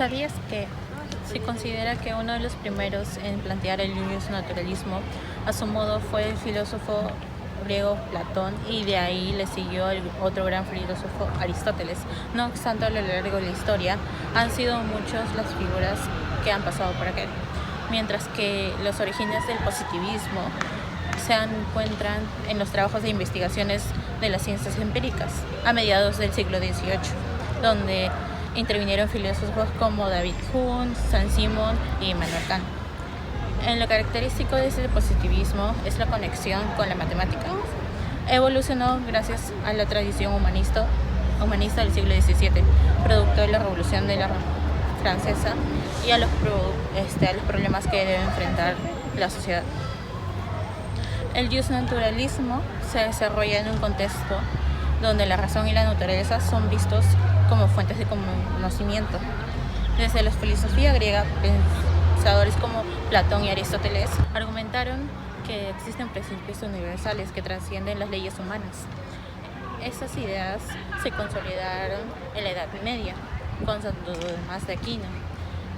¿Sabías que se considera que uno de los primeros en plantear el naturalismo a su modo fue el filósofo griego Platón y de ahí le siguió el otro gran filósofo Aristóteles? No obstante, a lo largo de la historia han sido muchas las figuras que han pasado por aquel, mientras que los orígenes del positivismo se encuentran en los trabajos de investigaciones de las ciencias empíricas a mediados del siglo XVIII, donde intervinieron filósofos como David Hume, Saint-Simon y Immanuel Kant. En lo característico de este positivismo es la conexión con la matemática. Evolucionó gracias a la tradición humanista del siglo XVII, producto de la Revolución de la Francesa y a los problemas que debe enfrentar la sociedad. El naturalismo se desarrolla en un contexto donde la razón y la naturaleza son vistos como fuentes de conocimiento. Desde la filosofía griega, pensadores como Platón y Aristóteles argumentaron que existen principios universales que trascienden las leyes humanas. Estas ideas se consolidaron en la Edad Media con Santo Tomás de Aquino,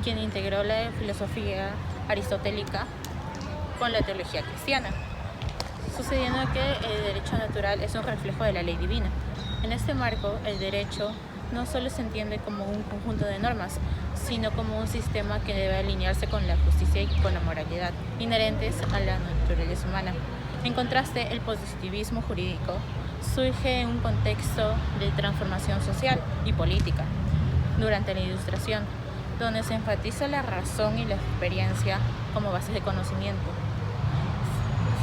quien integró la filosofía aristotélica con la teología cristiana, sucediendo que el derecho natural es un reflejo de la ley divina. En este marco, el derecho no solo se entiende como un conjunto de normas, sino como un sistema que debe alinearse con la justicia y con la moralidad, inherentes a la naturaleza humana. En contraste, el positivismo jurídico surge en un contexto de transformación social y política durante la Ilustración, donde se enfatiza la razón y la experiencia como bases de conocimiento.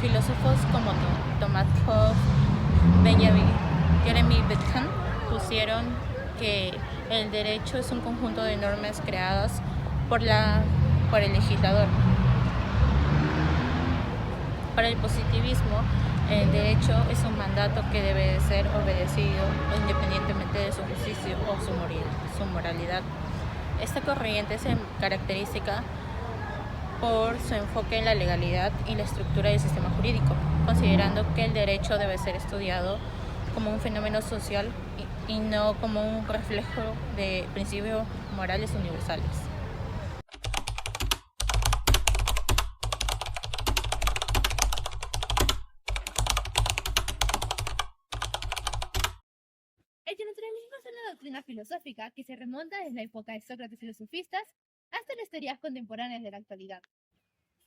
Filósofos como Thomas Hobbes, Benjamin, Jeremy Bentham pusieron que el derecho es un conjunto de normas creadas por el legislador. Para el positivismo, el derecho es un mandato que debe de ser obedecido independientemente de su justicia o su moralidad. Esta corriente se caracteriza por su enfoque en la legalidad y la estructura del sistema jurídico, considerando que el derecho debe ser estudiado como un fenómeno social y no como un reflejo de principios morales universales. El naturalismo es una doctrina filosófica que se remonta desde la época de Sócrates y los sofistas hasta las teorías contemporáneas de la actualidad.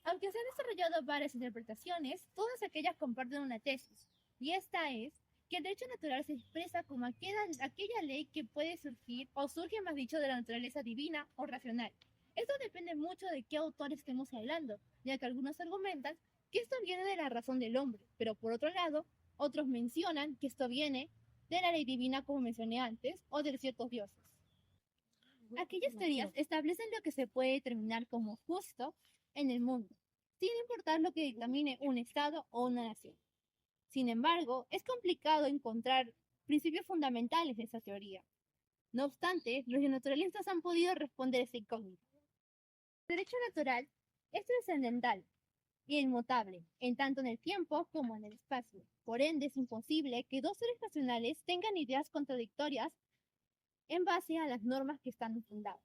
Aunque se han desarrollado varias interpretaciones, todas aquellas comparten una tesis, y esta es que el derecho natural se expresa como aquella ley que puede surgir, o surge más dicho, de la naturaleza divina o racional. Esto depende mucho de qué autor estemos hablando, ya que algunos argumentan que esto viene de la razón del hombre, pero por otro lado, otros mencionan que esto viene de la ley divina, como mencioné antes, o de ciertos dioses. Aquellas teorías establecen lo que se puede determinar como justo en el mundo, sin importar lo que dictamine un Estado o una nación. Sin embargo, es complicado encontrar principios fundamentales de esa teoría. No obstante, los naturalistas han podido responder esa incógnita. El derecho natural es trascendental y inmutable, en tanto en el tiempo como en el espacio. Por ende, es imposible que dos seres racionales tengan ideas contradictorias en base a las normas que están fundadas.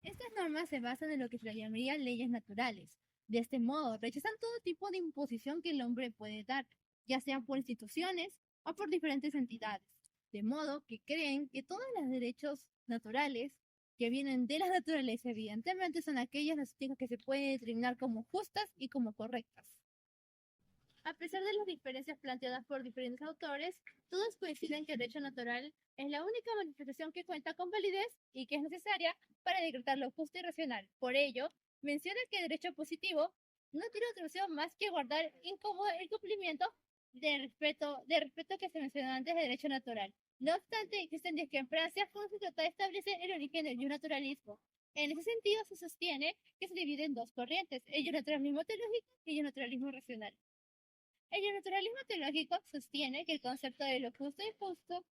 Estas normas se basan en lo que se llamaría leyes naturales. De este modo, rechazan todo tipo de imposición que el hombre puede dar, ya sean por instituciones o por diferentes entidades, de modo que creen que todos los derechos naturales que vienen de la naturaleza, evidentemente, son aquellas que se pueden determinar como justas y como correctas. A pesar de las diferencias planteadas por diferentes autores, todos coinciden que el derecho natural es la única manifestación que cuenta con validez y que es necesaria para decretar lo justo y racional. Por ello, menciona que el derecho positivo no tiene otra opción más que guardar el cumplimiento del respeto que se mencionó antes del derecho natural. No obstante, existen discrepancias cuando se trata de establecer el origen del naturalismo. En ese sentido, se sostiene que se divide en dos corrientes, el naturalismo teológico y el naturalismo racional. El naturalismo teológico sostiene que el concepto de lo justo y injusto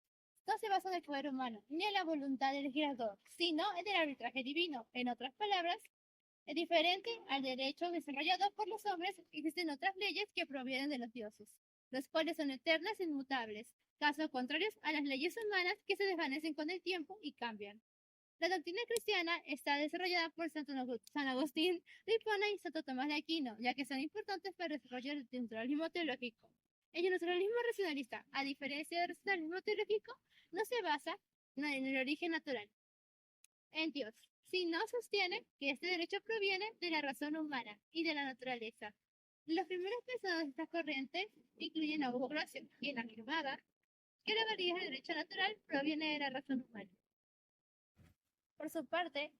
no se basa en el poder humano ni en la voluntad del legislador, sino en el arbitraje divino. En otras palabras, es diferente al derecho desarrollado por los hombres. Existen otras leyes que provienen de los dioses, las cuales son eternas e inmutables, casos contrarios a las leyes humanas que se desvanecen con el tiempo y cambian. La doctrina cristiana está desarrollada por San Agustín de Hipona y Santo Tomás de Aquino, ya que son importantes para el desarrollo del naturalismo teológico. El naturalismo racionalista, a diferencia del racionalismo teológico, no se basa en el origen natural, en Dios, sino sostiene que este derecho proviene de la razón humana y de la naturaleza. Los primeros pensadores de esta corriente incluyen a Hugo Grocio, quien afirmaba que la validez del derecho natural proviene de la razón humana. Por su parte,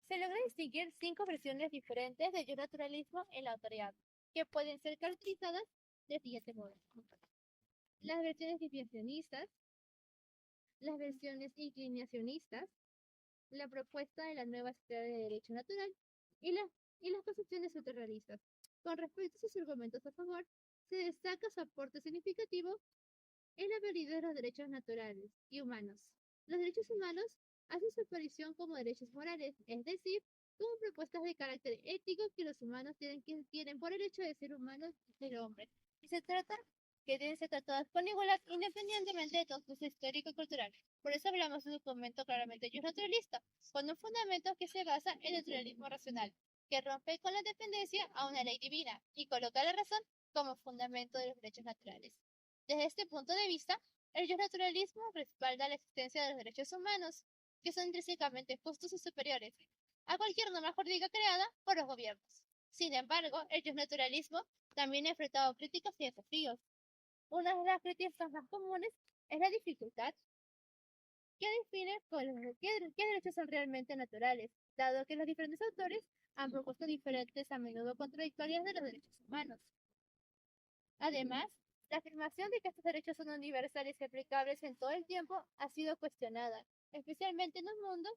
se logra distinguir 5 versiones diferentes del naturalismo en la autoridad, que pueden ser caracterizadas de siguiente modo: las versiones desviacionistas, las versiones inclinacionistas, la propuesta de la nueva esfera de derecho natural y las concepciones ultrarrealistas. Con respecto a sus argumentos a favor, se destaca su aporte significativo en la validez de los derechos naturales y humanos. Los derechos humanos hacen su aparición como derechos morales, es decir, como propuestas de carácter ético que los humanos tienen por el hecho de ser humanos y ser hombres, y se trata que deben ser tratadas con igualdad independientemente de todo proceso histórico y cultural. Por eso hablamos de un documento claramente naturalista, con un fundamento que se basa en el naturalismo racional, que rompe con la dependencia a una ley divina y coloca la razón como fundamento de los derechos naturales. Desde este punto de vista, el naturalismo respalda la existencia de los derechos humanos, que son intrínsecamente justos y superiores a cualquier norma jurídica creada por los gobiernos. Sin embargo, el naturalismo también ha enfrentado críticas y desafíos. Una de las críticas más comunes es la dificultad que define qué derechos son realmente naturales, dado que los diferentes autores han propuesto diferentes, a menudo contradictorias, de los derechos humanos. Además, la afirmación de que estos derechos son universales y aplicables en todo el tiempo ha sido cuestionada, especialmente en un mundo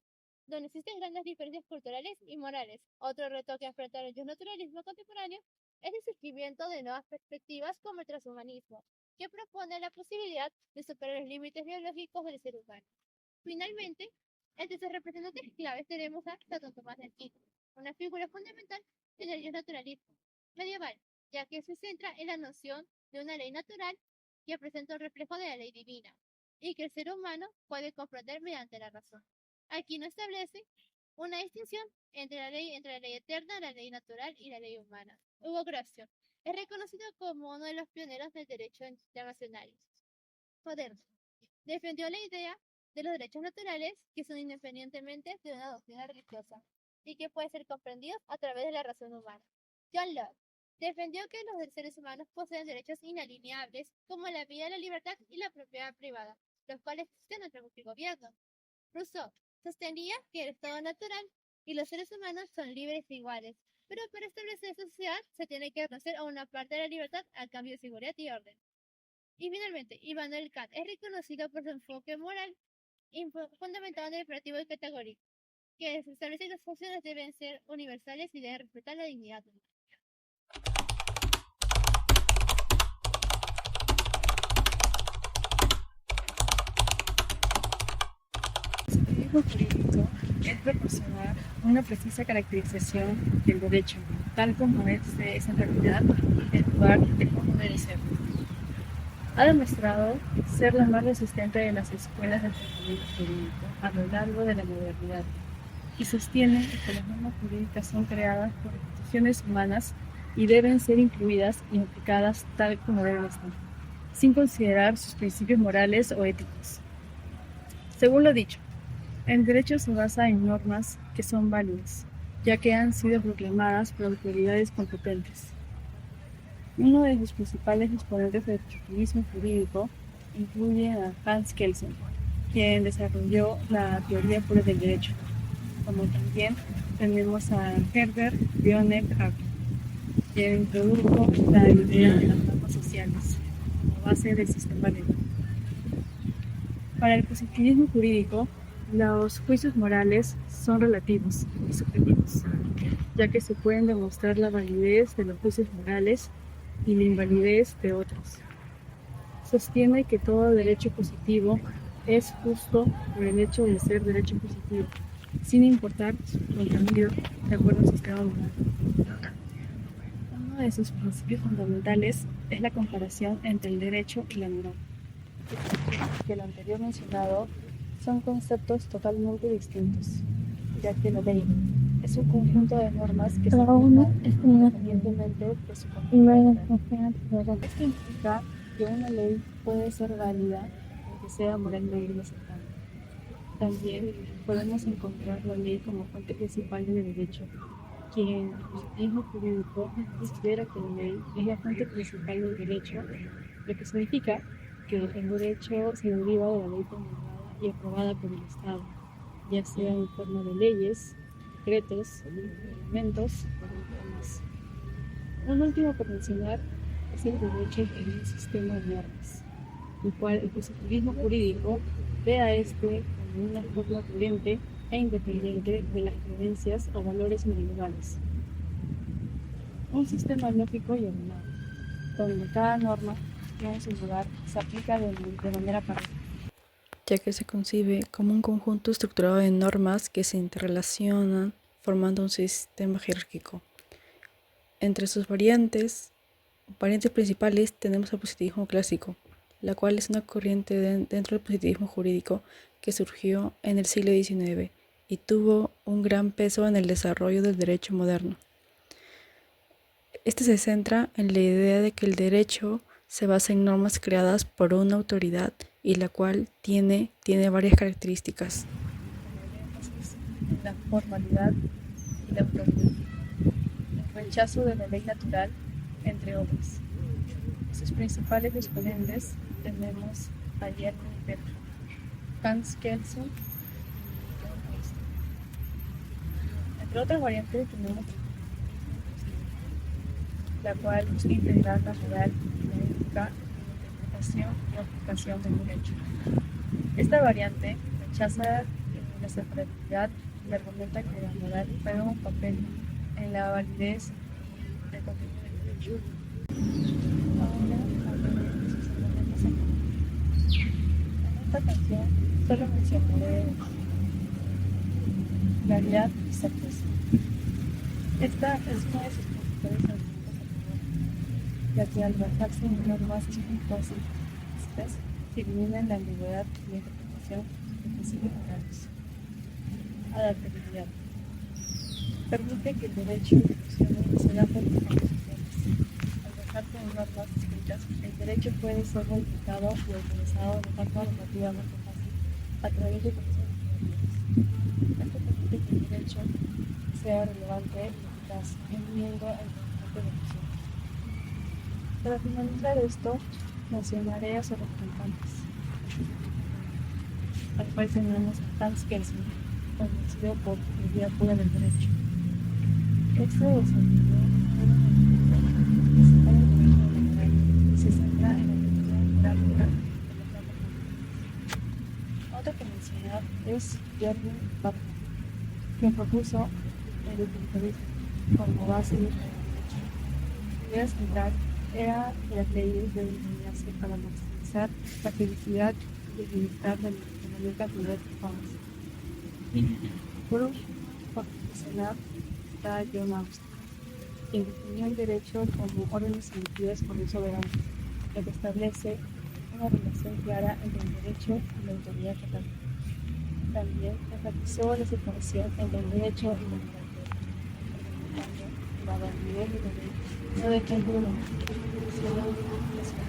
donde existen grandes diferencias culturales y morales. Otro reto que enfrenta el naturalismo contemporáneo es el surgimiento de nuevas perspectivas como el transhumanismo, que propone la posibilidad de superar los límites biológicos del ser humano. Finalmente, entre sus representantes claves tenemos a Santo Tomás de Aquino, una figura fundamental en el naturalismo medieval, ya que se centra en la noción de una ley natural que presenta un reflejo de la ley divina y que el ser humano puede comprender mediante la razón. Aquí no establece una distinción entre la ley eterna, la ley natural y la ley humana. Hugo Grocio es reconocido como uno de los pioneros del derecho internacional moderno. Defendió la idea de los derechos naturales que son independientemente de una doctrina religiosa y que pueden ser comprendidos a través de la razón humana. John Locke defendió que los seres humanos poseen derechos inalienables como la vida, la libertad y la propiedad privada, los cuales existen ante cualquier gobierno. Rousseau sostenía que el estado natural y los seres humanos son libres e iguales, pero para establecer esta sociedad se tiene que reconocer a una parte de la libertad a cambio de seguridad y orden. Y finalmente, Immanuel Kant es reconocido por su enfoque moral fundamentado en el imperativo y categórico, que establece que las funciones deben ser universales y deben respetar la dignidad humana. El positivismo jurídico es proporcionar una precisa caracterización del derecho, tal como este es en realidad el lugar de cómo debe ser. Ha demostrado ser la más resistente de las escuelas del pensamiento jurídico a lo largo de la modernidad y sostiene que las normas jurídicas son creadas por instituciones humanas y deben ser incluidas y aplicadas tal como deben estar, sin considerar sus principios morales o éticos. Según lo dicho, el derecho se basa en normas que son válidas, ya que han sido proclamadas por autoridades competentes. Uno de sus principales exponentes del positivismo jurídico incluye a Hans Kelsen, quien desarrolló la teoría pura del derecho, como también tenemos a Herbert Bionek-Hack, quien introdujo la idea de las normas sociales como base del sistema legal. Para el positivismo jurídico, los juicios morales son relativos y subjetivos, ya que se pueden demostrar la validez de los juicios morales y la invalidez de otros. Sostiene que todo derecho positivo es justo por el hecho de ser derecho positivo, sin importar su contenido de acuerdo al sistema moral. Uno de sus principios fundamentales es la comparación entre el derecho y la moral. Que lo anterior mencionado son conceptos totalmente distintos, ya que la ley es un conjunto de normas que se aplican independientemente de su contenido. Esto implica que una ley puede ser válida aunque sea moralmente aceptable. También podemos encontrar la ley como fuente principal del derecho, quien, el positivismo jurídico, considera que la ley es la fuente principal del derecho, lo que significa que el derecho se deriva de la ley promulgada y aprobada por el Estado, ya sea en forma de leyes, decretos, reglamentos o más. Un último por mencionar es el derecho en un sistema de normas, el cual el positivismo jurídico ve a este como una forma coherente e independiente de las creencias o valores individuales. Un sistema lógico y ordenado, donde cada norma tiene su lugar y se aplica de manera pareja, ya que se concibe como un conjunto estructurado de normas que se interrelacionan formando un sistema jerárquico. Entre sus variantes principales tenemos el positivismo clásico, la cual es una corriente dentro del positivismo jurídico que surgió en el siglo XIX y tuvo un gran peso en el desarrollo del derecho moderno. Este se centra en la idea de que el derecho se basa en normas creadas por una autoridad y la cual tiene varias características. en la formalidad y la autoridad, el rechazo de la ley natural, entre otros. Sus principales exponentes tenemos a Jeremy Bentham, Hans Kelsen y John Austin. Entre otras variantes tenemos la cual busca integrar la moral y la ética en la interpretación y aplicación del derecho. Esta variante rechaza la separabilidad y argumenta que la moral juega un papel en la validez del contenido del derecho. Ahora hablaré de sus argumentos académicos. En esta canción solo mencionaré claridad y certeza. Esta es una de sus principales argumentos académicos, ya que al basarse en normas explícitas se elimina la ambigüedad y la interpretación de principios morales. Adaptabilidad. Permite que el derecho evolucione y se adapte a las condiciones. Al basarse en normas escritas, el derecho puede ser modificado y utilizado de forma relativamente fácil a través de procesos creativos. Esto permite que el derecho sea relevante y eficaz, impidiendo el constante evolución. Para finalizar esto, mencionaré a sus representantes, al cual tenemos a Hans Kelsen, conocido por la idea pura del derecho. Este desarrolló y se centra en la teoría práctica de las normas. Otro que mencionar es Jeremy Bentham, quien propuso el utilitarismo como base del derecho. Su idea central era que las leyes deben diseñarse para maximizar la felicidad y el bienestar de la cantidad de personas. Por último, por mencionar está John Austin, quien definió el derecho como órdenes emitidas por el soberano, lo que establece una relación clara entre el derecho y la autoridad estatal. También enfatizó la separación entre el derecho y la moralidad, argumentando la validez de la ley no depende de la interpretación de la sociedad.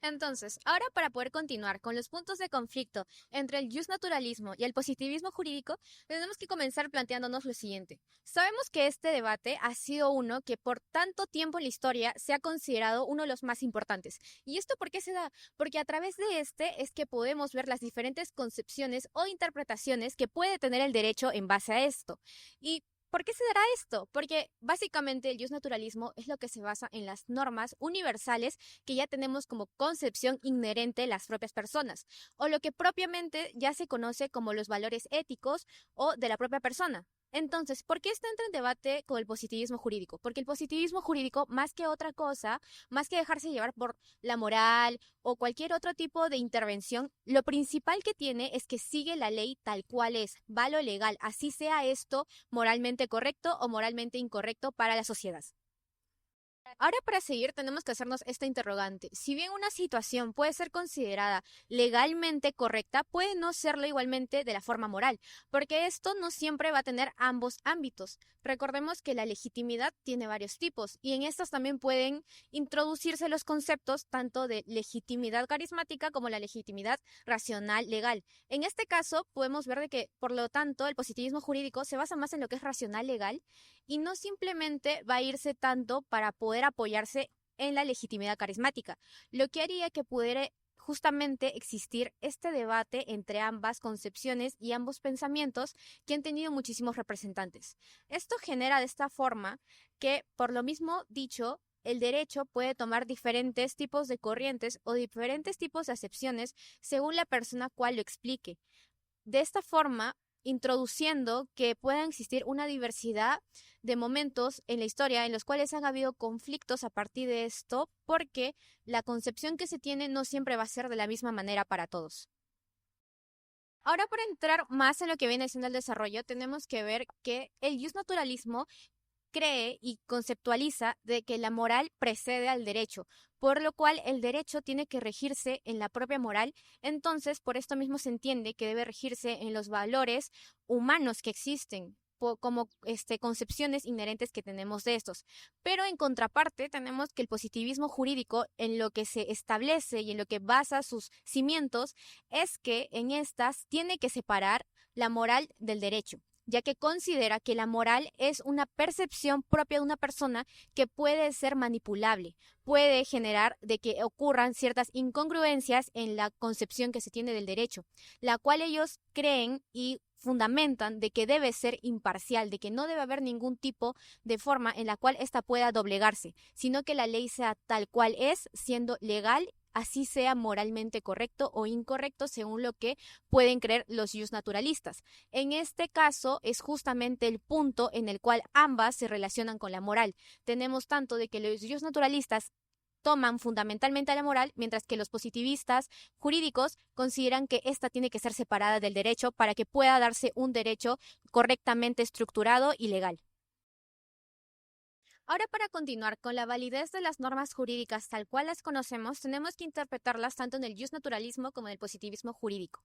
Entonces, ahora para poder continuar con los puntos de conflicto entre el justnaturalismo y el positivismo jurídico, tenemos que comenzar planteándonos lo siguiente. Sabemos que este debate ha sido uno que por tanto tiempo en la historia se ha considerado uno de los más importantes. ¿Y esto por qué se da? Porque a través de este es que podemos ver las diferentes concepciones o interpretaciones que puede tener el derecho en base a esto. ¿Y por qué se dará esto? Porque básicamente el justnaturalismo es lo que se basa en las normas universales que ya tenemos como concepción inherente las propias personas, o lo que propiamente ya se conoce como los valores éticos o de la propia persona. Entonces, ¿por qué está entra en debate con el positivismo jurídico? Porque el positivismo jurídico, más que otra cosa, más que dejarse llevar por la moral o cualquier otro tipo de intervención, lo principal que tiene es que sigue la ley tal cual es, va lo legal, así sea esto moralmente correcto o moralmente incorrecto para la sociedad. Ahora para seguir tenemos que hacernos esta interrogante. Si bien una situación puede ser considerada legalmente correcta, puede no serlo igualmente de la forma moral, porque esto no siempre va a tener ambos ámbitos. Recordemos que la legitimidad tiene varios tipos y en estos también pueden introducirse los conceptos tanto de legitimidad carismática como la legitimidad racional legal. En este caso podemos ver de que, por lo tanto, el positivismo jurídico se basa más en lo que es racional legal y no simplemente va a irse tanto para poder apoyarse en la legitimidad carismática, lo que haría que pudiera justamente existir este debate entre ambas concepciones y ambos pensamientos que han tenido muchísimos representantes. Esto genera de esta forma que, por lo mismo dicho, el derecho puede tomar diferentes tipos de corrientes o diferentes tipos de acepciones según la persona cual lo explique. De esta forma, introduciendo que pueda existir una diversidad de momentos en la historia en los cuales han habido conflictos a partir de esto, porque la concepción que se tiene no siempre va a ser de la misma manera para todos. Ahora, para entrar más en lo que viene siendo el desarrollo, tenemos que ver que el justnaturalismo cree y conceptualiza de que la moral precede al derecho, por lo cual el derecho tiene que regirse en la propia moral. Entonces, por esto mismo se entiende que debe regirse en los valores humanos que existen como concepciones inherentes que tenemos de estos. Pero en contraparte tenemos que el positivismo jurídico, en lo que se establece y en lo que basa sus cimientos, es que en estas tiene que separar la moral del derecho, ya que considera que la moral es una percepción propia de una persona que puede ser manipulable, puede generar de que ocurran ciertas incongruencias en la concepción que se tiene del derecho, la cual ellos creen y fundamentan de que debe ser imparcial, de que no debe haber ningún tipo de forma en la cual ésta pueda doblegarse, sino que la ley sea tal cual es, siendo legal, así sea moralmente correcto o incorrecto según lo que pueden creer los justnaturalistas. En este caso es justamente el punto en el cual ambas se relacionan con la moral. Tenemos tanto de que los justnaturalistas toman fundamentalmente a la moral, mientras que los positivistas jurídicos consideran que ésta tiene que ser separada del derecho para que pueda darse un derecho correctamente estructurado y legal. Ahora, para continuar con la validez de las normas jurídicas tal cual las conocemos, tenemos que interpretarlas tanto en el justnaturalismo como en el positivismo jurídico.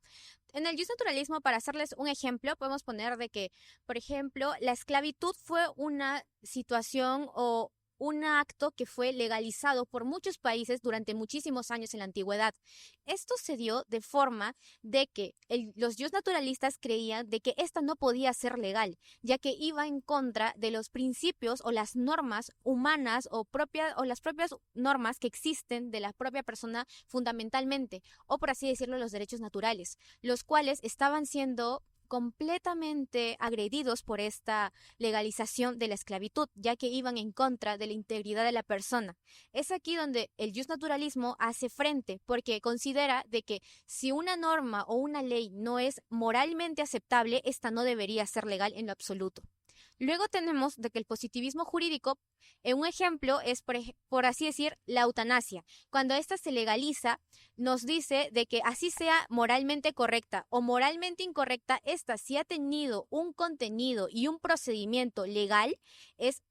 En el justnaturalismo, para hacerles un ejemplo, podemos poner de que, por ejemplo, la esclavitud fue una situación o un acto que fue legalizado por muchos países durante muchísimos años en la antigüedad. Esto se dio de forma de que los justnaturalistas creían de que esta no podía ser legal, ya que iba en contra de los principios o las normas humanas o las propias normas que existen de la propia persona fundamentalmente, o por así decirlo, los derechos naturales, los cuales estaban siendo completamente agredidos por esta legalización de la esclavitud, ya que iban en contra de la integridad de la persona. Es aquí donde el justnaturalismo hace frente, porque considera de que si una norma o una ley no es moralmente aceptable, esta no debería ser legal en lo absoluto. Luego tenemos de que el positivismo jurídico, un ejemplo es, por así decir, la eutanasia. Cuando ésta se legaliza, nos dice de que así sea moralmente correcta o moralmente incorrecta, esta si ha tenido un contenido y un procedimiento legal, es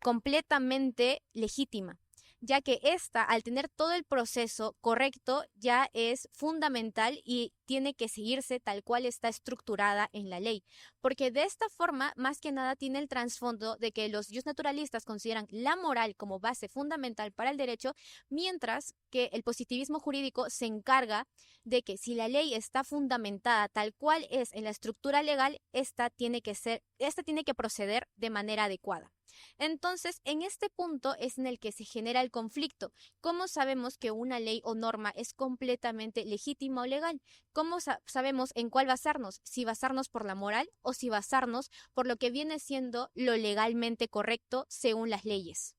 completamente legítima, ya que esta, al tener todo el proceso correcto, ya es fundamental y tiene que seguirse tal cual está estructurada en la ley, porque de esta forma, más que nada, tiene el trasfondo de que los justnaturalistas consideran la moral como base fundamental para el derecho, mientras que el positivismo jurídico se encarga de que si la ley está fundamentada tal cual es en la estructura legal, esta tiene que proceder de manera adecuada. Entonces, en este punto es en el que se genera el conflicto. ¿Cómo sabemos que una ley o norma es completamente legítima o legal? ¿Cómo sabemos en cuál basarnos? Si basarnos por la moral o si basarnos por lo que viene siendo lo legalmente correcto según las leyes.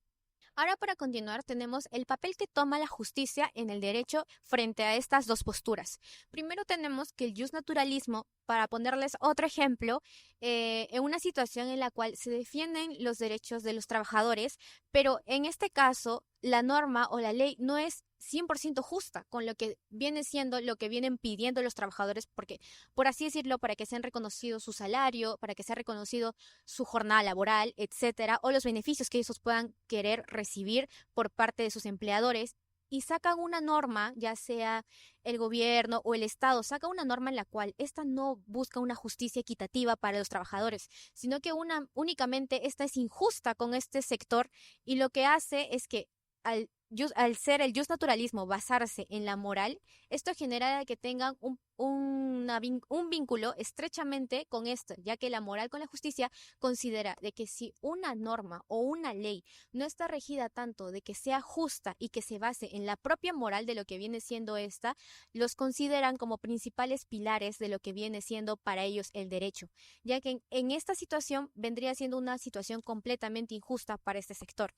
Ahora para continuar tenemos el papel que toma la justicia en el derecho frente a estas dos posturas. Primero tenemos que el justnaturalismo, para ponerles otro ejemplo, en una situación en la cual se defienden los derechos de los trabajadores, pero en este caso la norma o la ley no es 100% justa con lo que viene siendo lo que vienen pidiendo los trabajadores, porque, por así decirlo, para que sean reconocido su salario, para que sea reconocido su jornada laboral, etcétera, o los beneficios que ellos puedan querer recibir por parte de sus empleadores, y sacan una norma, ya sea el gobierno o el Estado, saca una norma en la cual esta no busca una justicia equitativa para los trabajadores, sino que únicamente esta es injusta con este sector, y lo que hace es que al ser el justnaturalismo basarse en la moral, esto genera que tengan un vínculo estrechamente con esto, ya que la moral con la justicia considera de que si una norma o una ley no está regida tanto de que sea justa y que se base en la propia moral de lo que viene siendo esta, los consideran como principales pilares de lo que viene siendo para ellos el derecho, ya que en esta situación vendría siendo una situación completamente injusta para este sector.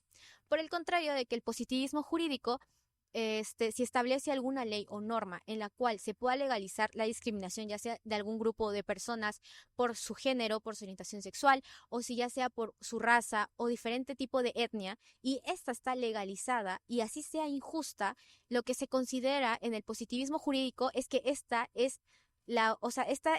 Por el contrario de que el positivismo jurídico, si establece alguna ley o norma en la cual se pueda legalizar la discriminación, ya sea de algún grupo de personas por su género, por su orientación sexual, o si ya sea por su raza o diferente tipo de etnia, y esta está legalizada y así sea injusta, lo que se considera en el positivismo jurídico es que esta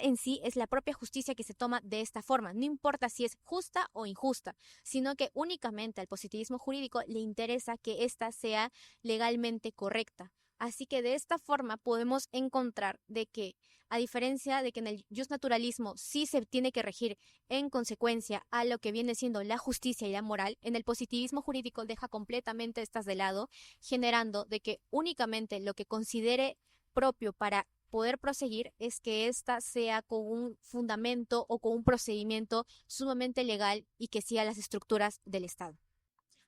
en sí es la propia justicia que se toma de esta forma. No importa si es justa o injusta, sino que únicamente al positivismo jurídico le interesa que ésta sea legalmente correcta. Así que de esta forma podemos encontrar de que, a diferencia de que en el justnaturalismo sí se tiene que regir en consecuencia a lo que viene siendo la justicia y la moral, en el positivismo jurídico deja completamente estas de lado, generando de que únicamente lo que considere propio para poder proseguir es que ésta sea con un fundamento o con un procedimiento sumamente legal y que siga las estructuras del Estado.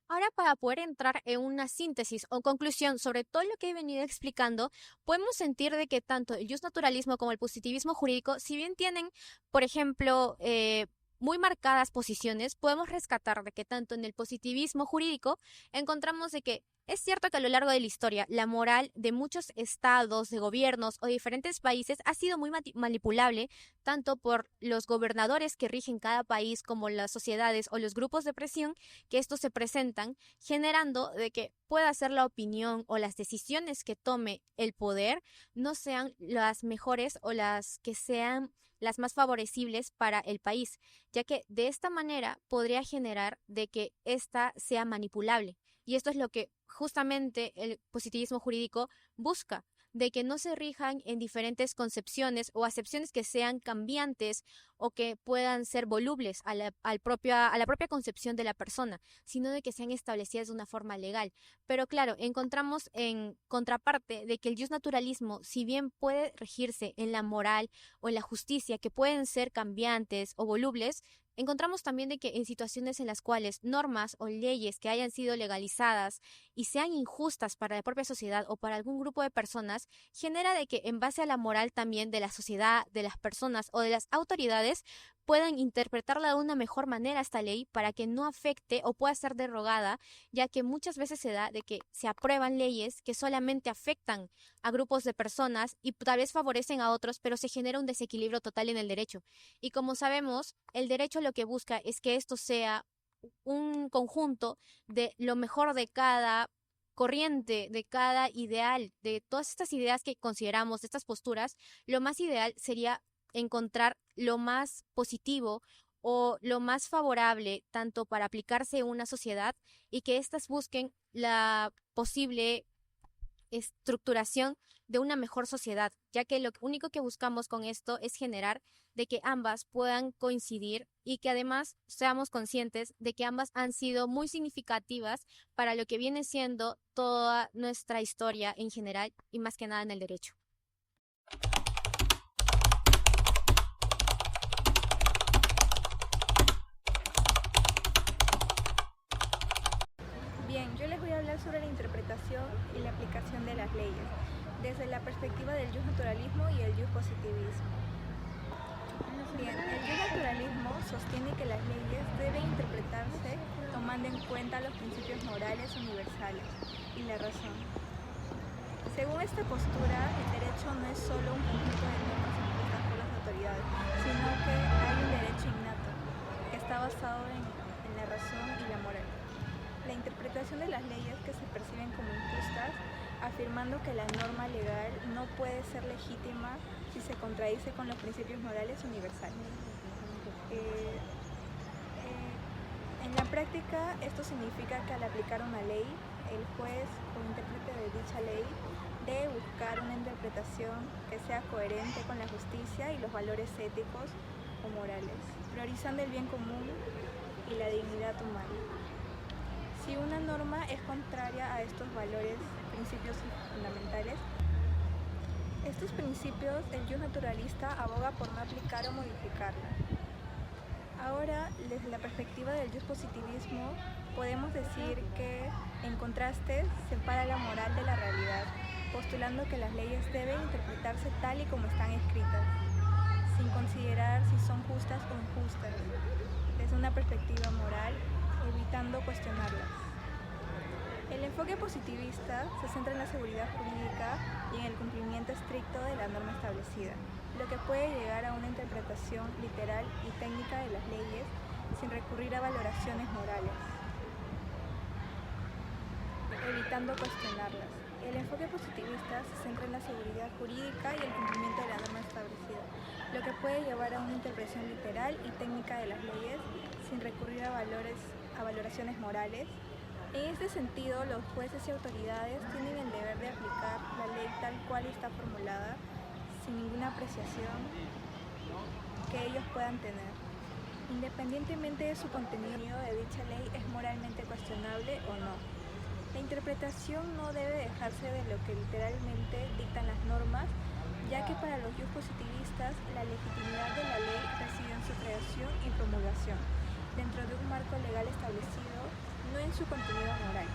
Ahora, para poder entrar en una síntesis o conclusión sobre todo lo que he venido explicando, podemos sentir de que tanto el justnaturalismo como el positivismo jurídico, si bien tienen, por ejemplo, muy marcadas posiciones, podemos rescatar de que tanto en el positivismo jurídico encontramos de que es cierto que a lo largo de la historia la moral de muchos estados, de gobiernos o diferentes países ha sido muy manipulable tanto por los gobernadores que rigen cada país como las sociedades o los grupos de presión que estos se presentan, generando de que pueda ser la opinión o las decisiones que tome el poder no sean las mejores o las que sean las más favorecibles para el país, ya que de esta manera podría generar de que ésta sea manipulable. Y esto es lo que justamente el positivismo jurídico busca, de que no se rijan en diferentes concepciones o acepciones que sean cambiantes o que puedan ser volubles a la propia concepción de la persona, sino de que sean establecidas de una forma legal. Pero claro, encontramos en contraparte de que el justnaturalismo, si bien puede regirse en la moral o en la justicia, que pueden ser cambiantes o volubles, encontramos también de que en situaciones en las cuales normas o leyes que hayan sido legalizadas y sean injustas para la propia sociedad o para algún grupo de personas, genera de que en base a la moral también de la sociedad, de las personas o de las autoridades, puedan interpretarla de una mejor manera esta ley para que no afecte o pueda ser derogada, ya que muchas veces se da de que se aprueban leyes que solamente afectan a grupos de personas y tal vez favorecen a otros, pero se genera un desequilibrio total en el derecho. Y como sabemos, el derecho lo que busca es que esto sea un conjunto de lo mejor de cada corriente, de cada ideal, de todas estas ideas que consideramos, de estas posturas. Lo más ideal sería encontrar lo más positivo o lo más favorable tanto para aplicarse en una sociedad y que éstas busquen la posible estructuración de una mejor sociedad, ya que lo único que buscamos con esto es generar de que ambas puedan coincidir y que además seamos conscientes de que ambas han sido muy significativas para lo que viene siendo toda nuestra historia en general y más que nada en el derecho. Bien, yo les voy a hablar sobre la interpretación y la aplicación de las leyes, desde la perspectiva del justnaturalismo y el justpositivismo. En los Bien, el naturalismo sostiene que las leyes deben interpretarse tomando en cuenta los principios morales universales y la razón. Según esta postura, el derecho no es solo un conjunto de normas impuestas por las autoridades, sino que hay un derecho innato que está basado en la razón y la moral. La interpretación de las leyes que se perciben como injustas, afirmando que la norma legal no puede ser legítima si se contradice con los principios morales universales. En la práctica, esto significa que al aplicar una ley, el juez o intérprete de dicha ley debe buscar una interpretación que sea coherente con la justicia y los valores éticos o morales, priorizando el bien común y la dignidad humana. Si una norma es contraria a estos valores, principios fundamentales, estos principios el jus naturalista aboga por no aplicar o modificarla. Ahora, desde la perspectiva del jus positivismo, podemos decir que, en contraste, separa la moral de la realidad, postulando que las leyes deben interpretarse tal y como están escritas, sin considerar si son justas o injustas, desde una perspectiva moral, evitando cuestionarlas. El enfoque positivista se centra en la seguridad jurídica y en el cumplimiento estricto de la norma establecida, lo que puede llegar a una interpretación literal y técnica de las leyes sin recurrir a valoraciones morales, evitando cuestionarlas. El enfoque positivista se centra en la seguridad jurídica y el cumplimiento de la norma establecida, lo que puede llevar a una interpretación literal y técnica de las leyes sin recurrir a valoraciones morales. En este sentido, los jueces y autoridades tienen el deber de aplicar la ley tal cual está formulada, sin ninguna apreciación que ellos puedan tener, independientemente de su contenido de dicha ley es moralmente cuestionable o no. La interpretación no debe dejarse de lo que literalmente dictan las normas, ya que para los jus positivistas la legitimidad de la ley reside en su creación y promulgación, dentro de un marco legal establecido, no en su contenido moral.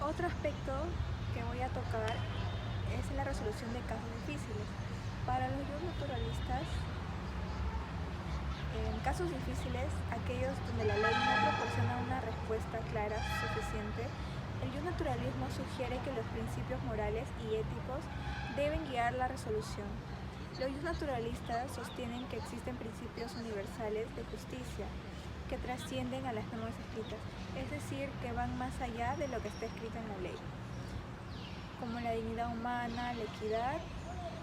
Otro aspecto que voy a tocar es la resolución de casos difíciles. Para los jus naturalistas, en casos difíciles, aquellos donde la ley no proporciona una respuesta clara suficiente, el jus naturalismo sugiere que los principios morales y éticos deben guiar la resolución. Los jus naturalistas sostienen que existen principios universales de justicia que trascienden a las normas escritas, es decir, que van más allá de lo que está escrito en la ley, como la dignidad humana, la equidad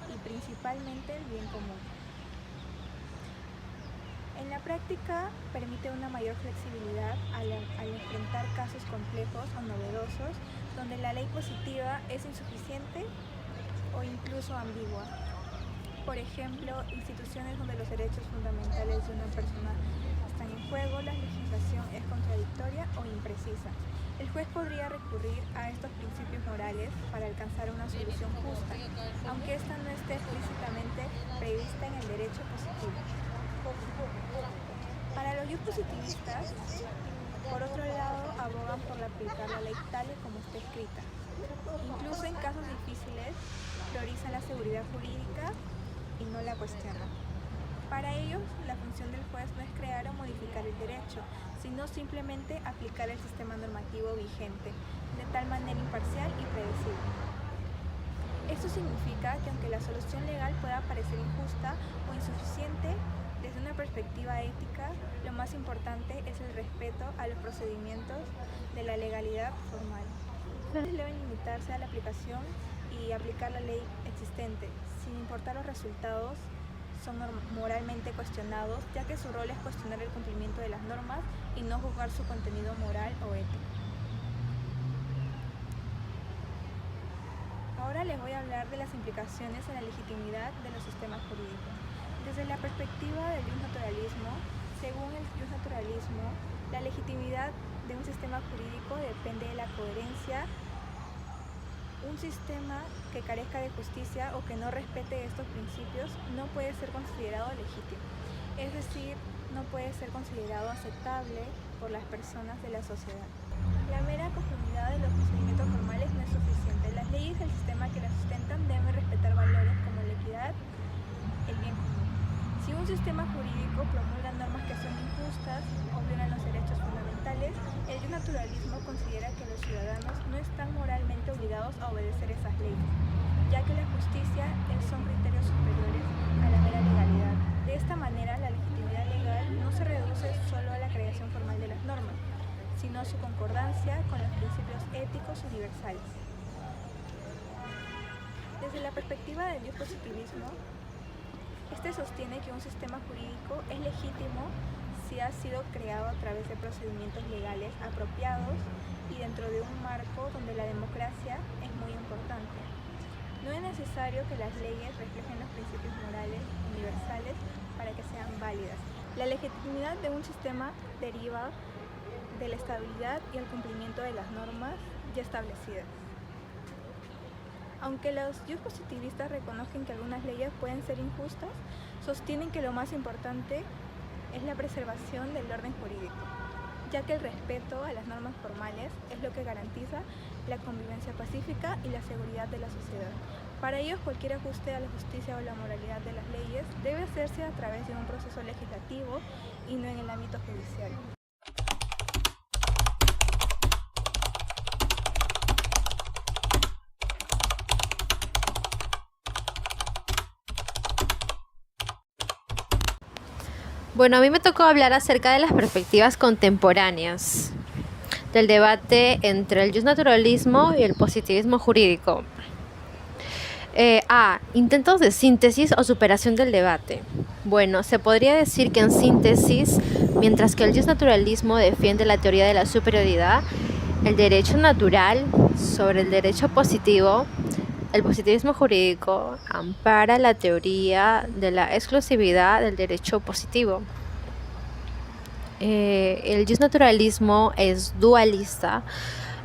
y principalmente el bien común. En la práctica permite una mayor flexibilidad al enfrentar casos complejos o novedosos donde la ley positiva es insuficiente o incluso ambigua. Por ejemplo, instituciones donde los derechos fundamentales de una persona están en juego, la legislación es contradictoria o imprecisa. El juez podría recurrir a estos principios morales para alcanzar una solución justa, aunque esta no esté explícitamente prevista en el derecho positivo. Para los jus positivistas, por otro lado, abogan por aplicar la ley tal y como está escrita. Incluso en casos difíciles, priorizan la seguridad jurídica y no la cuestionan. Para ellos, la función del juez no es crear o modificar el derecho, sino simplemente aplicar el sistema normativo vigente, de tal manera imparcial y predecible. Esto significa que aunque la solución legal pueda parecer injusta o insuficiente, desde una perspectiva ética, lo más importante es el respeto a los procedimientos de la legalidad formal. Deben limitarse a la aplicación y aplicar la ley existente, sin importar los resultados, son moralmente cuestionados, ya que su rol es cuestionar el cumplimiento de las normas y no juzgar su contenido moral o ético. Ahora les voy a hablar de las implicaciones en la legitimidad de los sistemas jurídicos. Desde la perspectiva del jus naturalismo, según el jus naturalismo, la legitimidad de un sistema jurídico depende de la coherencia. Un sistema que carezca de justicia o que no respete estos principios no puede ser considerado legítimo, es decir, no puede ser considerado aceptable por las personas de la sociedad. La mera conformidad de los procedimientos formales no es suficiente. Las leyes y el sistema que las sustentan deben respetar valores como la equidad, el bien común. Si un sistema jurídico promulga normas que son injustas o violan los derechos fundamentales, el naturalismo considera que los ciudadanos no están moralmente obligados a obedecer esas leyes, ya que la justicia son criterios superiores a la mera legalidad. De esta manera, la legitimidad legal no se reduce solo a la creación formal de las normas, sino a su concordancia con los principios éticos universales. Desde la perspectiva del positivismo, este sostiene que un sistema jurídico es legítimo si ha sido creado a través de procedimientos legales apropiados y dentro de un marco donde la democracia es muy importante. No es necesario que las leyes reflejen los principios morales universales para que sean válidas. La legitimidad de un sistema deriva de la estabilidad y el cumplimiento de las normas ya establecidas. Aunque los positivistas reconocen que algunas leyes pueden ser injustas, sostienen que lo más importante es la preservación del orden jurídico, ya que el respeto a las normas formales es lo que garantiza la convivencia pacífica y la seguridad de la sociedad. Para ellos, cualquier ajuste a la justicia o la moralidad de las leyes debe hacerse a través de un proceso legislativo y no en el ámbito judicial. Bueno, a mí me tocó hablar acerca de las perspectivas contemporáneas del debate entre el justnaturalismo y el positivismo jurídico. Intentos de síntesis o superación del debate. Bueno, se podría decir que en síntesis, mientras que el justnaturalismo defiende la teoría de la superioridad, el derecho natural sobre el derecho positivo, el positivismo jurídico ampara la teoría de la exclusividad del derecho positivo. El justnaturalismo es dualista,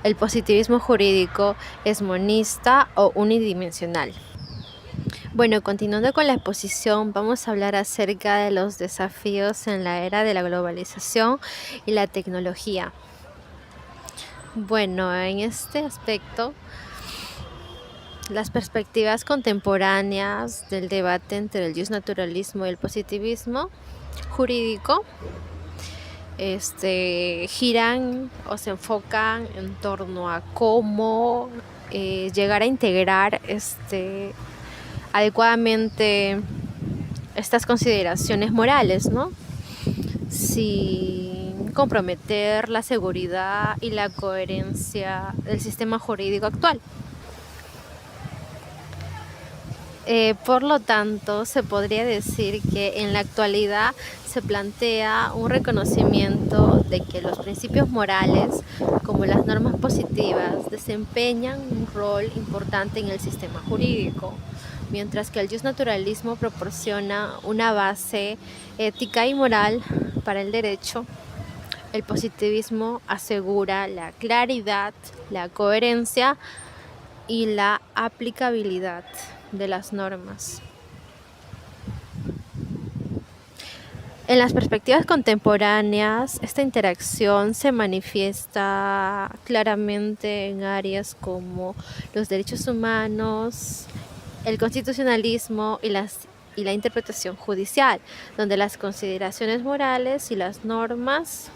el positivismo jurídico es monista o unidimensional. Bueno, continuando con la exposición, vamos a hablar acerca de los desafíos en la era de la globalización y la tecnología. Bueno, en este aspecto, las perspectivas contemporáneas del debate entre el justnaturalismo y el positivismo jurídico giran o se enfocan en torno a cómo llegar a integrar adecuadamente estas consideraciones morales, ¿no? Sin comprometer la seguridad y la coherencia del sistema jurídico actual. Por lo tanto, se podría decir que en la actualidad se plantea un reconocimiento de que los principios morales, como las normas positivas, desempeñan un rol importante en el sistema jurídico, mientras que el justnaturalismo proporciona una base ética y moral para el derecho. El positivismo asegura la claridad, la coherencia y la aplicabilidad de las normas. En las perspectivas contemporáneas, esta interacción se manifiesta claramente en áreas como los derechos humanos, el constitucionalismo y la interpretación judicial, donde las consideraciones morales y las normas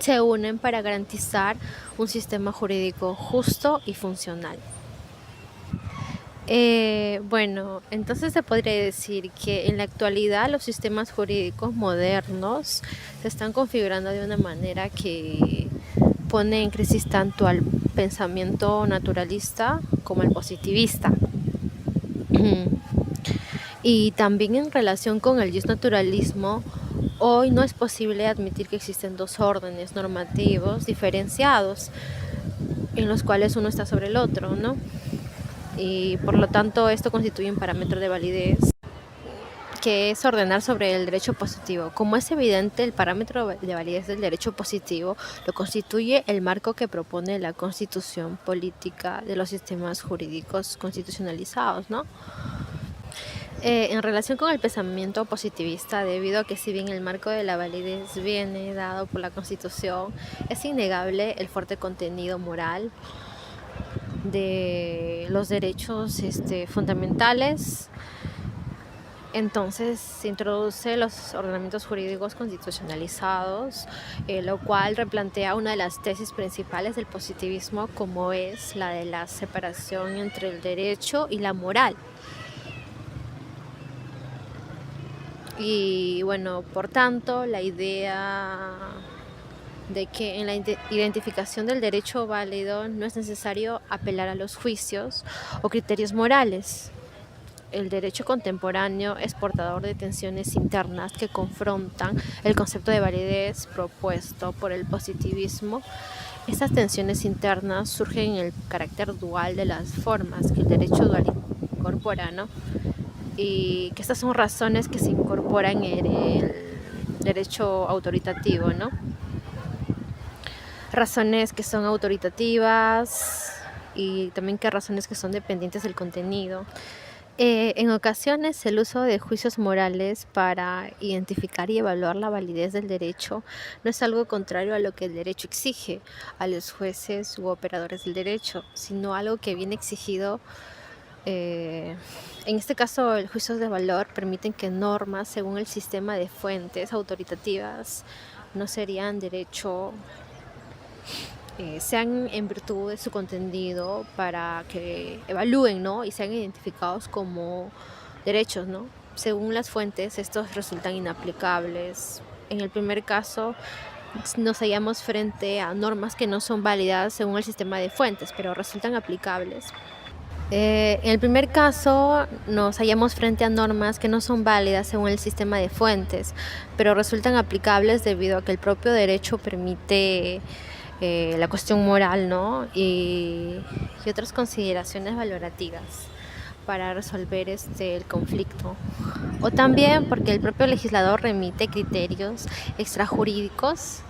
se unen para garantizar un sistema jurídico justo y funcional. Bueno, entonces se podría decir que en la actualidad los sistemas jurídicos modernos se están configurando de una manera que pone en crisis tanto al pensamiento naturalista como al positivista. Y también en relación con el justnaturalismo, hoy no es posible admitir que existen dos órdenes normativos diferenciados en los cuales uno está sobre el otro, ¿no? Y por lo tanto esto constituye un parámetro de validez que es ordenar sobre el derecho positivo. Como es evidente, el parámetro de validez del derecho positivo lo constituye el marco que propone la constitución política de los sistemas jurídicos constitucionalizados, ¿no? En relación con el pensamiento positivista, debido a que si bien el marco de la validez viene dado por la Constitución, es innegable el fuerte contenido moral de los derechos fundamentales. Entonces se introduce los ordenamientos jurídicos constitucionalizados, lo cual replantea una de las tesis principales del positivismo, como es la de la separación entre el derecho y la moral. Y bueno, por tanto, la idea de que en la identificación del derecho válido no es necesario apelar a los juicios o criterios morales. El derecho contemporáneo es portador de tensiones internas que confrontan el concepto de validez propuesto por el positivismo. Estas tensiones internas surgen en el carácter dual de las formas que el derecho dual incorpora, ¿no? Y que estas son razones que se incorporan en el derecho autoritativo, ¿no? Razones que son autoritativas y también que razones que son dependientes del contenido. En ocasiones el uso de juicios morales para identificar y evaluar la validez del derecho no es algo contrario a lo que el derecho exige a los jueces u operadores del derecho, sino algo que viene exigido. En este caso, los juicios de valor permiten que normas según el sistema de fuentes autoritativas no serían derecho, sean en virtud de su contenido para que evalúen, ¿no? Y sean identificados como derechos, ¿no? Según las fuentes, estos resultan inaplicables. En el primer caso, nos hallamos frente a normas que no son válidas según el sistema de fuentes, pero resultan aplicables. En el primer caso, nos hallamos frente a normas que no son válidas según el sistema de fuentes, pero resultan aplicables debido a que el propio derecho permite la cuestión moral, ¿no? y otras consideraciones valorativas para resolver el conflicto. O también porque el propio legislador remite criterios extrajurídicos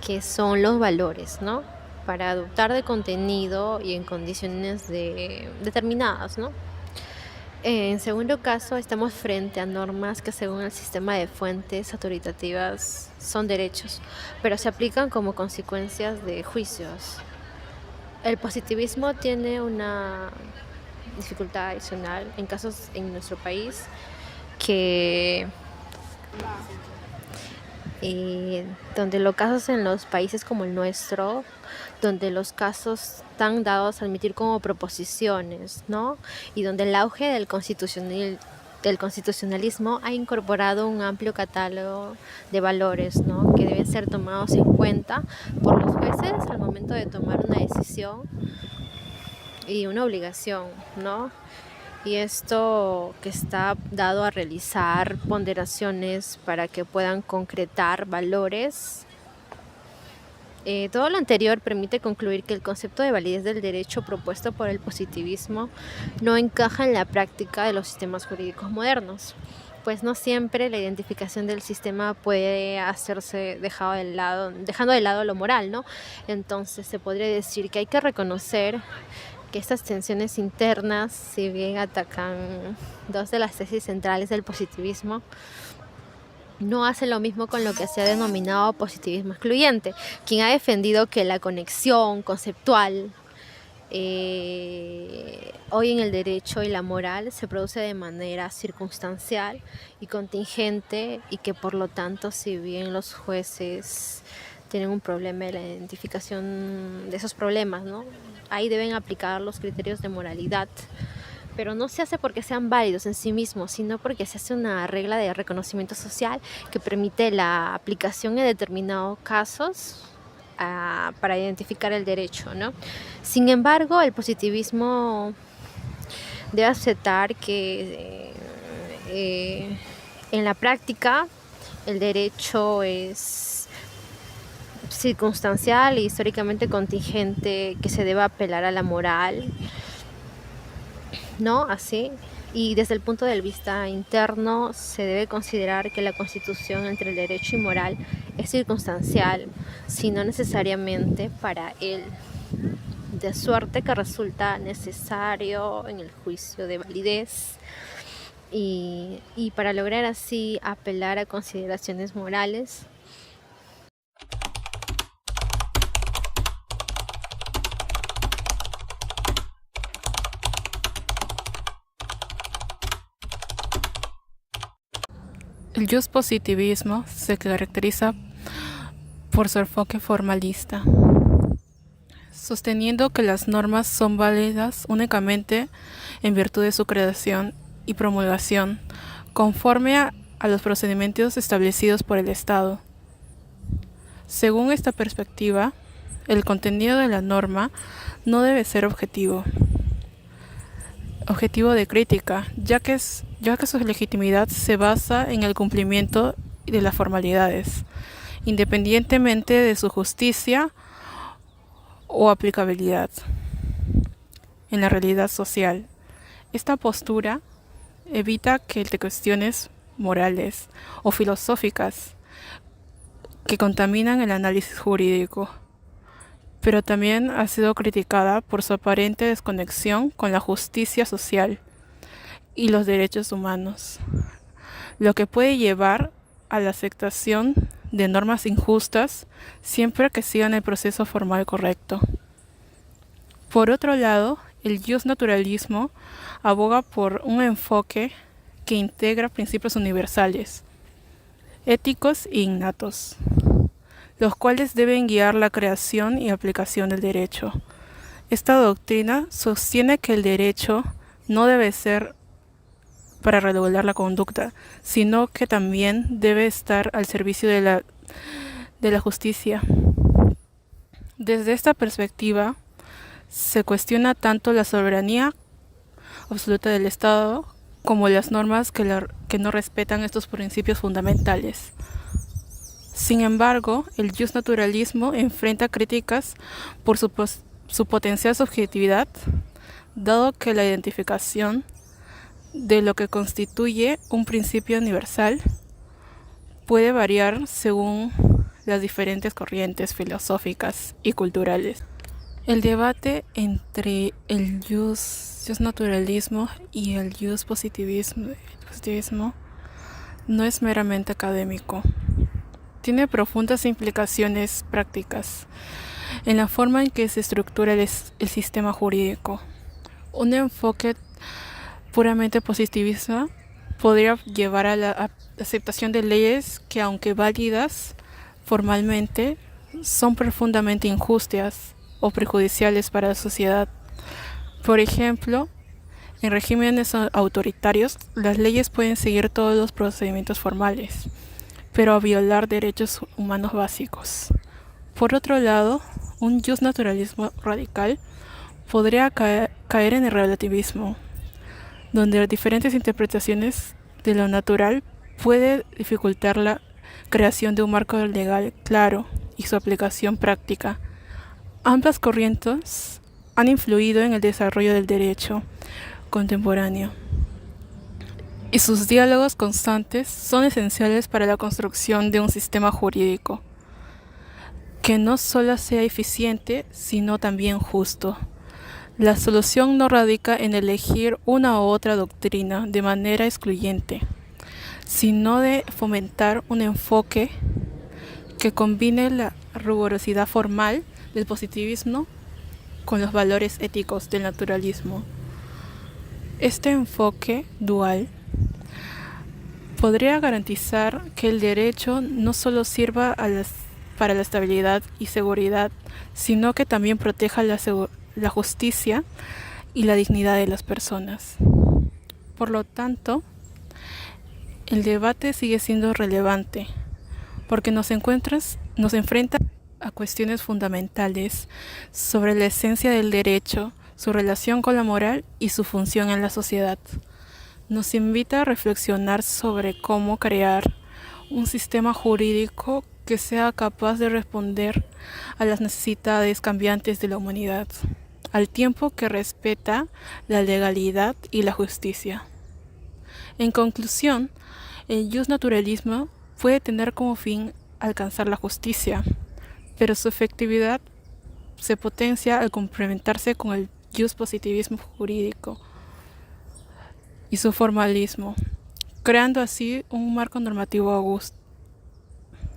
que son los valores, ¿no? Para adoptar de contenido y en condiciones determinadas, ¿no? En segundo caso, estamos frente a normas que según el sistema de fuentes autoritativas son derechos, pero se aplican como consecuencias de juicios. El positivismo tiene una dificultad adicional en casos en nuestro país que donde los casos en los países como el nuestro, donde los casos están dados a admitir como proposiciones, ¿no? Y donde el auge del constitucionalismo ha incorporado un amplio catálogo de valores, ¿no? Que deben ser tomados en cuenta por los jueces al momento de tomar una decisión y una obligación, ¿no? Y esto que está dado a realizar ponderaciones para que puedan concretar valores. Todo lo anterior permite concluir que el concepto de validez del derecho propuesto por el positivismo no encaja en la práctica de los sistemas jurídicos modernos, pues no siempre la identificación del sistema puede hacerse dejando de lado lo moral, ¿no? Entonces se podría decir que hay que reconocer que estas tensiones internas, si bien atacan dos de las tesis centrales del positivismo, no hace lo mismo con lo que se ha denominado positivismo excluyente, quien ha defendido que la conexión conceptual hoy en el derecho y la moral se produce de manera circunstancial y contingente, y que por lo tanto, si bien los jueces tienen un problema de la identificación de esos problemas, ¿no? Ahí deben aplicar los criterios de moralidad, pero no se hace porque sean válidos en sí mismos, sino porque se hace una regla de reconocimiento social que permite la aplicación en determinados casos para identificar el derecho, ¿no? Sin embargo, el positivismo debe aceptar que en la práctica el derecho es circunstancial e históricamente contingente, que se debe apelar a la moral, ¿no? Así. Y desde el punto de vista interno se debe considerar que la constitución entre el derecho y moral es circunstancial, sino necesariamente para él, de suerte que resulta necesario en el juicio de validez y para lograr así apelar a consideraciones morales. El positivismo se caracteriza por su enfoque formalista, sosteniendo que las normas son válidas únicamente en virtud de su creación y promulgación, conforme a los procedimientos establecidos por el Estado. Según esta perspectiva, el contenido de la norma no debe ser objetivo de crítica, ya que su legitimidad se basa en el cumplimiento de las formalidades, independientemente de su justicia o aplicabilidad en la realidad social. Esta postura evita que te cuestiones morales o filosóficas que contaminan el análisis jurídico, pero también ha sido criticada por su aparente desconexión con la justicia social y los derechos humanos, lo que puede llevar a la aceptación de normas injustas siempre que sigan el proceso formal correcto. Por otro lado, el justnaturalismo aboga por un enfoque que integra principios universales, éticos e innatos, los cuales deben guiar la creación y aplicación del derecho. Esta doctrina sostiene que el derecho no debe ser para regular la conducta, sino que también debe estar al servicio de la justicia. Desde esta perspectiva, se cuestiona tanto la soberanía absoluta del Estado como las normas que no respetan estos principios fundamentales. Sin embargo, el justnaturalismo enfrenta críticas por su potencial subjetividad, dado que la identificación de lo que constituye un principio universal puede variar según las diferentes corrientes filosóficas y culturales. El debate entre el justnaturalismo y el positivismo no es meramente académico. Tiene profundas implicaciones prácticas en la forma en que se estructura el sistema jurídico. Un enfoque puramente positivista podría llevar a la aceptación de leyes que, aunque válidas formalmente, son profundamente injustas o perjudiciales para la sociedad. Por ejemplo, en regímenes autoritarios, las leyes pueden seguir todos los procedimientos formales, pero a violar derechos humanos básicos. Por otro lado, un justnaturalismo radical podría caer en el relativismo, donde las diferentes interpretaciones de lo natural puede dificultar la creación de un marco legal claro y su aplicación práctica. Ambas corrientes han influido en el desarrollo del derecho contemporáneo, y sus diálogos constantes son esenciales para la construcción de un sistema jurídico que no solo sea eficiente, sino también justo. La solución no radica en elegir una u otra doctrina de manera excluyente, sino de fomentar un enfoque que combine la rigurosidad formal del positivismo con los valores éticos del naturalismo. Este enfoque dual podría garantizar que el derecho no solo sirva para la estabilidad y seguridad, sino que también proteja la justicia y la dignidad de las personas. Por lo tanto, el debate sigue siendo relevante porque nos enfrenta a cuestiones fundamentales sobre la esencia del derecho, su relación con la moral y su función en la sociedad. Nos invita a reflexionar sobre cómo crear un sistema jurídico que sea capaz de responder a las necesidades cambiantes de la humanidad, al tiempo que respeta la legalidad y la justicia. En conclusión, el justnaturalismo puede tener como fin alcanzar la justicia, pero su efectividad se potencia al complementarse con el positivismo jurídico y su formalismo, creando así un marco normativo augusto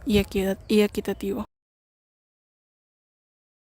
y equitativo.